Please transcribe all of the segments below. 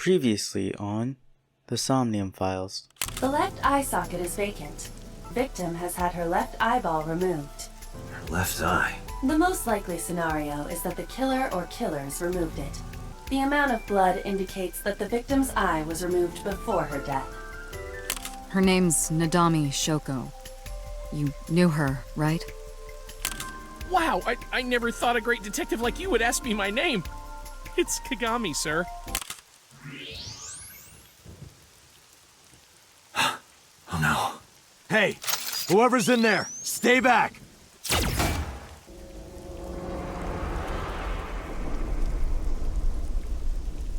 Previously on the Somnium files. The left eye socket is vacant. Victim has had her left eyeball removed. Her left eye. The most likely scenario is that the killer or killers removed it. The amount of blood indicates that the victim's eye was removed before her death. Her name's Nadami Shoko. You knew her, right? Wow, I never thought a great detective like you would ask me my name. It's Kagami, sir. Oh no. Hey, whoever's in there, stay back!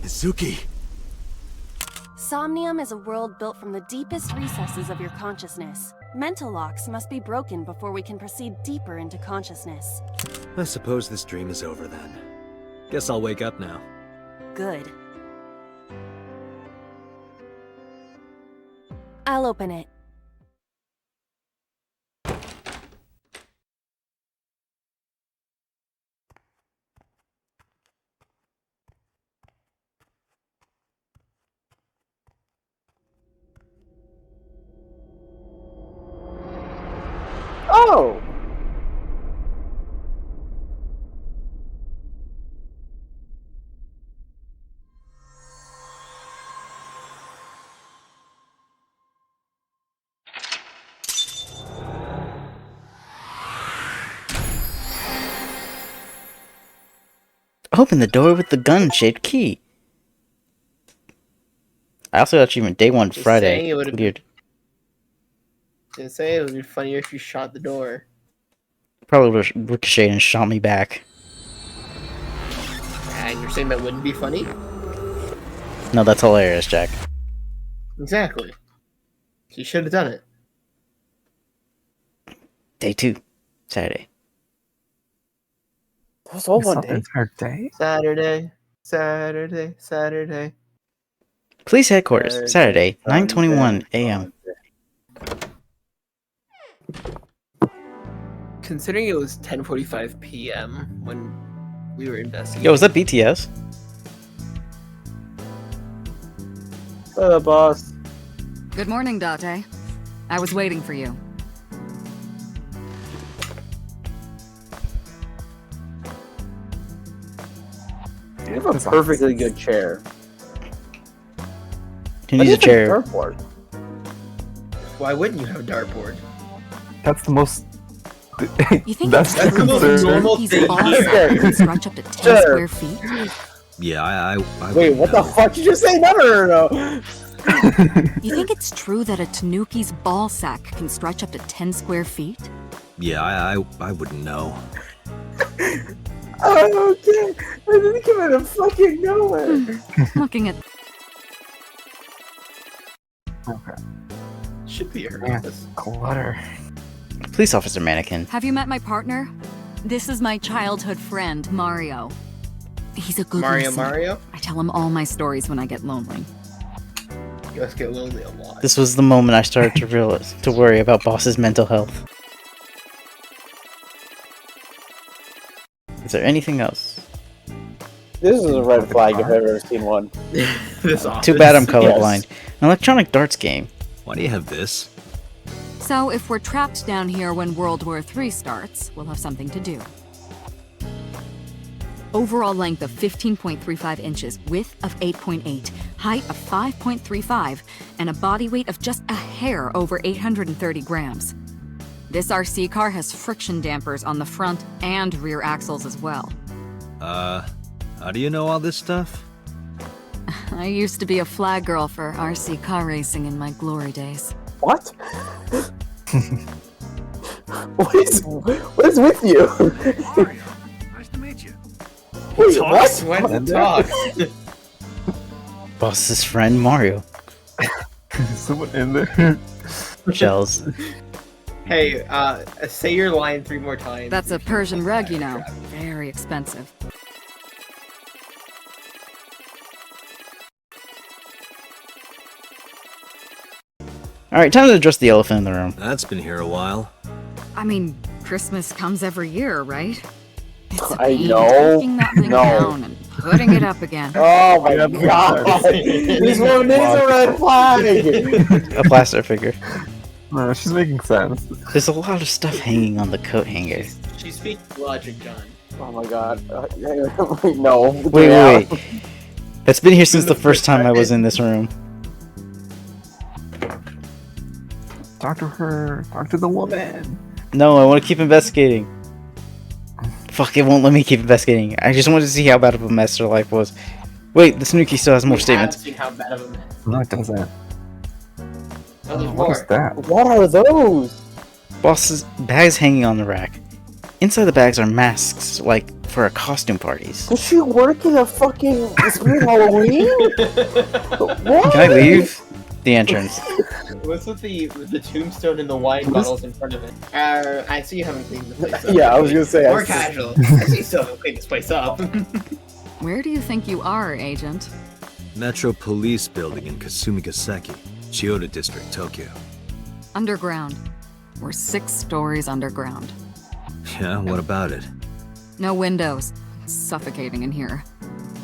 Izuki! Somnium is a world built from the deepest recesses of your consciousness. Mental locks must be broken before we can proceed deeper into consciousness. I suppose this dream is over then. Guess I'll wake up now. Good. I'll open it. Oh! Open the door with the gun-shaped key. I also got Achievement Day 1 Just Friday. saying it would've Weird. Didn't say it would be funnier if you shot the door. Probably would've ricocheted and shot me back. And you're saying that wouldn't be funny? No, that's hilarious, Jack. Exactly. You should have done it. Day 2. Saturday. That was all one day. Entire day? Saturday. Police headquarters. Saturday, 9:21 a.m. Considering it was 10:45 p.m. when we were investigating. Yo, is that BTS? Boss. Good morning, Date. I was waiting for you. You have a perfectly good chair. Who needs a chair? Dartboard. Why wouldn't you have a dartboard? That's the most. You think That's it's true the that normal He's thing. all set can stretch up to 10 square feet? Yeah, I Wait, what the fuck did you just say? No. You think it's true that a Tanuki's ball sack can stretch up to 10 square feet? Yeah, I wouldn't know. Oh, okay. I didn't come out of fucking nowhere. Looking at Okay. Should be her Yeah. office. Clutter. Police officer mannequin. Have you met my partner? This is my childhood friend, Mario. He's a good listener. Mario? I tell him all my stories when I get lonely. You must get lonely a lot. This was the moment I started to realize to worry about Boss's mental health. Is there anything else? This is a red flag if I've ever seen one. This office. Too bad I'm colorblind. An electronic darts game. Why do you have this? So if we're trapped down here when World War III starts, we'll have something to do. Overall length of 15.35 inches, width of 8.8, height of 5.35, and a body weight of just a hair over 830 grams. This RC car has friction dampers on the front and rear axles as well. How do you know all this stuff? I used to be a flag girl for RC car racing in my glory days. What? What is with you? Mario, nice to meet you. Wait, Talks what? when to talk. Boss's friend Mario. Someone in there. Shells. Hey, say your line 3 more times. That's a Persian rug, you know. Very expensive. Alright, time to address the elephant in the room. That's been here a while. I mean, Christmas comes every year, right? It's a I pain know. taking that thing No. down and Putting it up again. Oh my Yeah, god! This one is a red flag! A plaster figure. No, she's making sense. There's a lot of stuff hanging on the coat hanger. She speaks logic, John. Oh my god. No. Wait. It's been here since the first time I was in this room. Talk to her. Talk to the woman. No, I want to keep investigating. Fuck, it won't let me keep investigating. I just wanted to see how bad of a mess her life was. Wait, the Snooki still has more statements. Seen how bad of a mess. No, it doesn't. Oh, there's What is more. that? What are those? Boss's bags hanging on the rack. Inside the bags are masks, like for costume parties. Does she work in a fucking Spirit Halloween? What? Can I leave the entrance? What's with the tombstone and the wine bottles in front of it? I see you haven't cleaned the place up. Yeah, I was gonna say. More casual. I see you still haven't cleaned this place up. Where do you think you are, Agent? Metro Police Building in Kasumigaseki, Chiyoda District, Tokyo. Underground. We're 6 stories underground. Yeah, what about it? No windows. It's suffocating in here.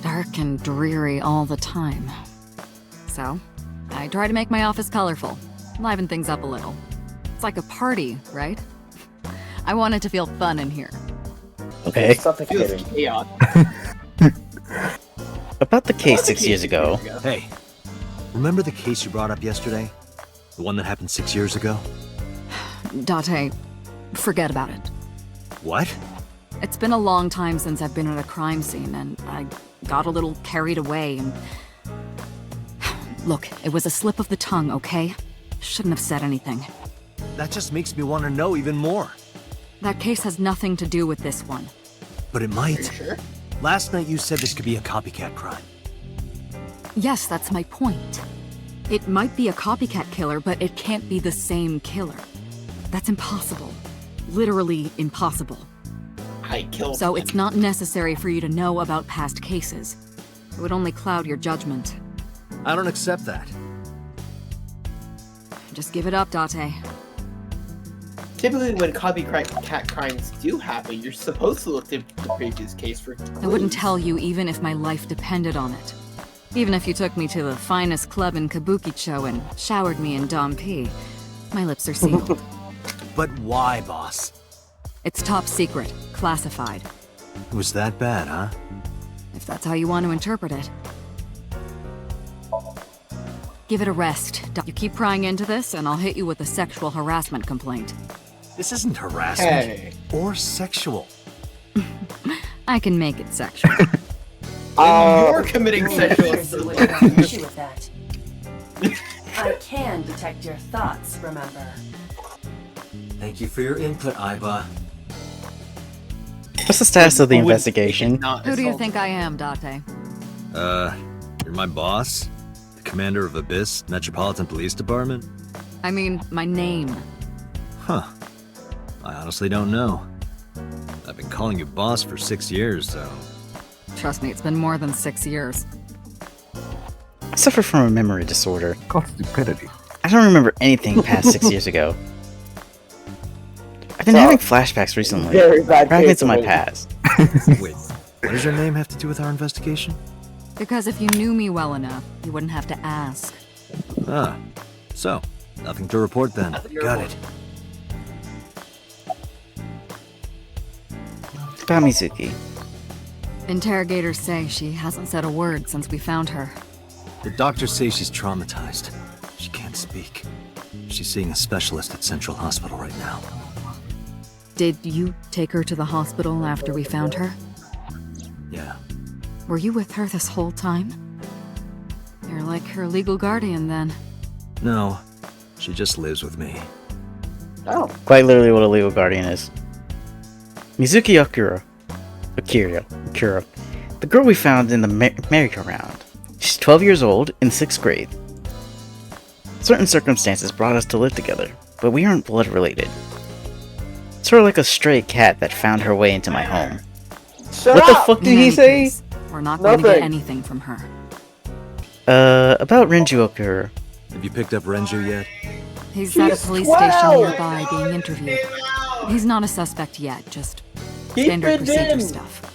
Dark and dreary all the time. So, I try to make my office colorful, liven things up a little. It's like a party, right? I want it to feel fun in here. Okay. Suffocating. Feels chaos. About the case 6 years ago. Hey, remember the case you brought up yesterday? The one that happened 6 years ago? Date, forget about it. What? It's been a long time since I've been at a crime scene, and I got a little carried away and... Look, it was a slip of the tongue, okay? Shouldn't have said anything. That just makes me want to know even more. That case has nothing to do with this one. But it Are might. you sure? Last night you said this could be a copycat crime. Yes, that's my point. It might be a copycat killer, but it can't be the same killer. That's impossible. Literally impossible. I killed So him. it's not necessary for you to know about past cases. It would only cloud your judgment. I don't accept that. Just give it up, Date. Typically, when copycat crimes do happen, you're supposed to look at the previous case for clues. I wouldn't tell you even if my life depended on it. Even if you took me to the finest club in Kabukicho and showered me in Dom P, my lips are sealed. But why, boss? It's top secret, classified, It was that bad, huh? if that's how you want to interpret it. Give it a rest. You keep prying into this, and I'll hit you with a sexual harassment complaint. This isn't harassment Hey. or sexual. I can make it sexual. You're committing sexual There's assault. an issue with that. I can detect your thoughts, remember? Thank you for your input, Iba. What's the status of the Who would- investigation? not Who do you assault. think I am, Date? You're my boss? The commander of Abyss Metropolitan Police Department? I mean, my name. Huh. I honestly don't know. I've been calling you boss for 6 years, so... Trust me, it's been more than 6 years. I suffer from a memory disorder. Called stupidity. I don't remember anything past 6 years ago. I've been having flashbacks recently. Very bad Fragments case of my of it. past. Wait, what does your name have to do with our investigation? Because if you knew me well enough, you wouldn't have to ask. Ah, so, nothing to report then. Nothing to Got report. it. About Mizuki. Interrogators say she hasn't said a word since we found her. The doctors say she's traumatized. She can't speak. She's seeing a specialist at Central Hospital right now. Did you take her to the hospital after we found her? Yeah. Were you with her this whole time? You're like her legal guardian then. No, she just lives with me. Oh. Quite literally what a legal guardian is. Mizuki Akira. The girl we found in the merry-go-round. She's 12 years old, in 6th grade. Certain circumstances brought us to live together, but we aren't blood related. Sort of like a stray cat that found her way into my home. Shut What the up! fuck did In he any say? case, we're not going to get Nothing. anything from her. About Renju Akira. Have you picked up Renju yet? He's at a She's police 12. station nearby being interviewed. He's not a suspect yet, just Keep standard it procedure in. stuff.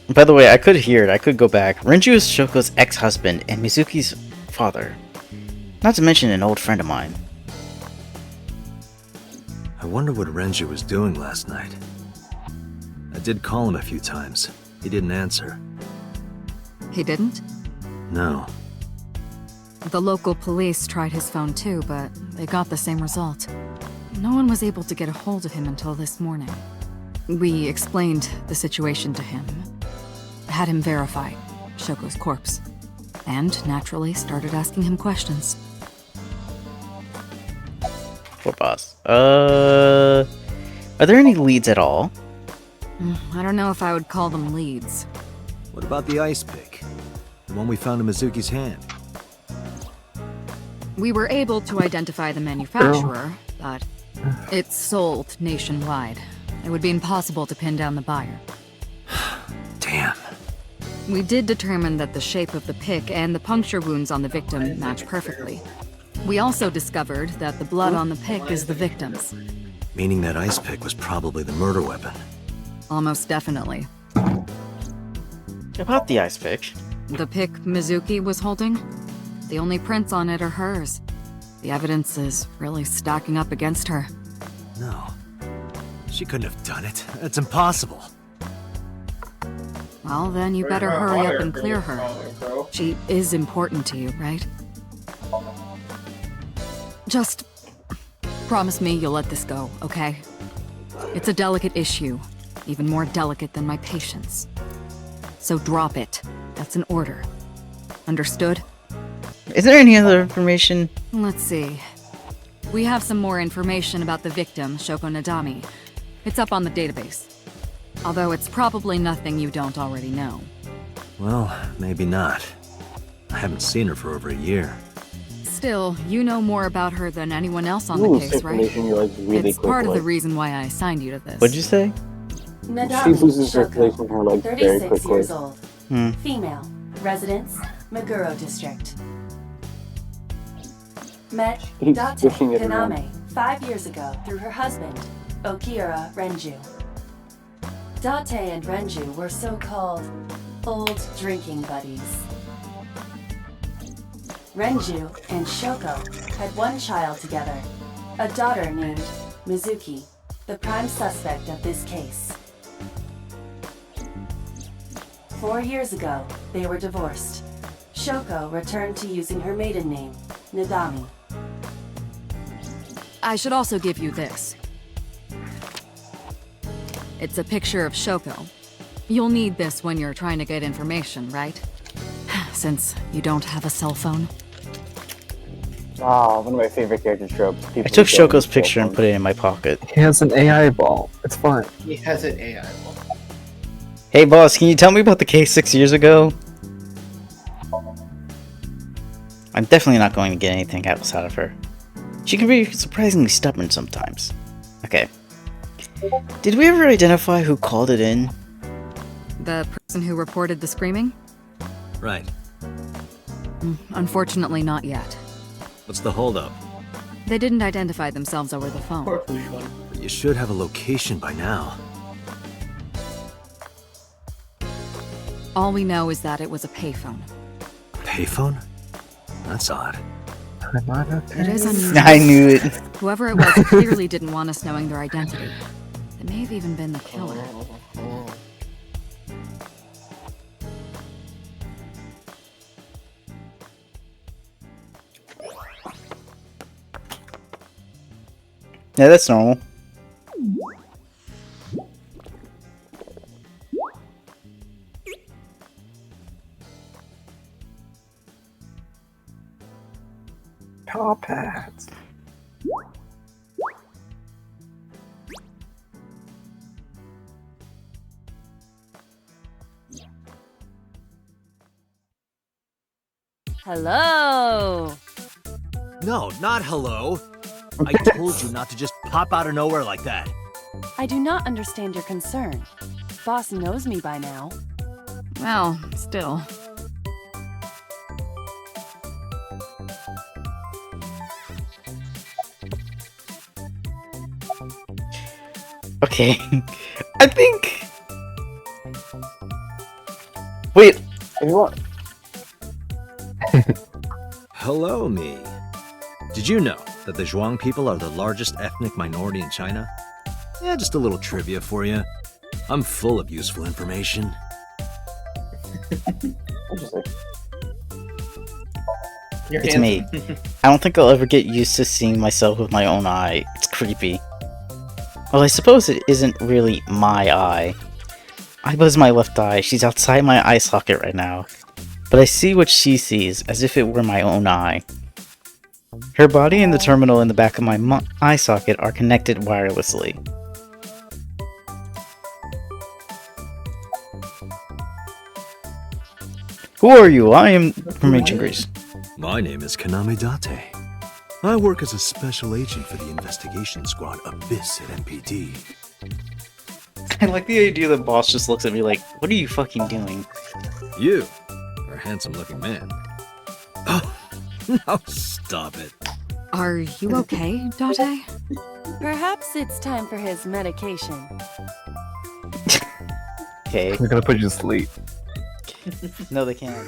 I'm By the way, I could hear it. I could go back. Renju is Shoko's ex-husband and Mizuki's father. Not to mention an old friend of mine. I wonder what Renju was doing last night. I did call him a few times. He didn't answer. He didn't? No. The local police tried his phone too, but they got the same result. No one was able to get a hold of him until this morning. We explained the situation to him, had him verify Shoko's corpse, and naturally started asking him questions. Poor boss. Are there any leads at all? I don't know if I would call them leads. What about the ice pick? The one we found in Mizuki's hand? We were able to identify the manufacturer, but it's sold nationwide. It would be impossible to pin down the buyer. Damn. We did determine that the shape of the pick and the puncture wounds on the victim match perfectly. We also discovered that the blood on the pick is the victim's. Meaning that ice pick was probably the murder weapon. Almost definitely. About the ice pick. The pick Mizuki was holding? The only prints on it are hers. The evidence is really stacking up against her. No. She couldn't have done it. It's impossible. Well, then you better hurry up and clear her. She is important to you, right? Just promise me you'll let this go, okay? It's a delicate issue, even more delicate than my patience. So drop it. That's an order. Understood? Is there any other information? Let's see. We have some more information about the victim, Shoko Nadami. It's up on the database. Although it's probably nothing you don't already know. Well, maybe not. I haven't seen her for over a year. Still, you know more about her than anyone else on You the lose case, right? information like really It's part of the quickly. reason why I assigned you to this. What'd you say? Nadami She loses Shoko, circulation her like very 36 quickly. years old. Hmm. Female. Residence, Meguro District. Met He's Date switching it around. Kaname 5 years ago through her husband, Okira Renju. Date and Renju were so-called old drinking buddies. Renju and Shoko had one child together, a daughter named Mizuki, the prime suspect of this case. 4 years ago, they were divorced. Shoko returned to using her maiden name, Nadami. I should also give you this. It's a picture of Shoko. You'll need this when you're trying to get information, right? Since you don't have a cell phone. Ah, one of my favorite character tropes. I took Shoko's picture and put it in my pocket. He has an AI ball. It's fine. He has an AI ball. Hey boss, can you tell me about the case 6 years ago? I'm definitely not going to get anything else out of her. She can be surprisingly stubborn sometimes. Okay. Did we ever identify who called it in? The person who reported the screaming? Right. Unfortunately, not yet. What's the holdup? They didn't identify themselves over the phone. Poor Fujifilm. But you should have a location by now. All we know is that it was a payphone. Payphone? That's odd. I'm on a It is page. unusual. I knew it. Whoever it was clearly didn't want us knowing their identity. It may have even been the killer. Yeah, that's normal. Paw pads. Hello! No, not hello. I told you not to just pop out of nowhere like that. I do not understand your concern. Boss knows me by now. Well, still. Okay. I think Wait, If you want. Hello, me. Did you know that the Zhuang people are the largest ethnic minority in China? Yeah, just a little trivia for you. I'm full of useful information. Interesting. You're it's handsome. me. I don't think I'll ever get used to seeing myself with my own eye. It's creepy. Well, I suppose it isn't really my eye. I buzz my left eye. She's outside my eye socket right now. But I see what she sees, as if it were my own eye. Her body and the terminal in the back of my eye socket are connected wirelessly. Who are you? I am from ancient Greece. My name is Kaname Date. I work as a special agent for the investigation squad Abyss at MPD. I like the idea the boss just looks at me like, what are you fucking doing? You are a handsome-looking man. Oh, now stop it. Are you okay, Date? Perhaps it's time for his medication. Okay. We're gonna put you to sleep. No, they can't.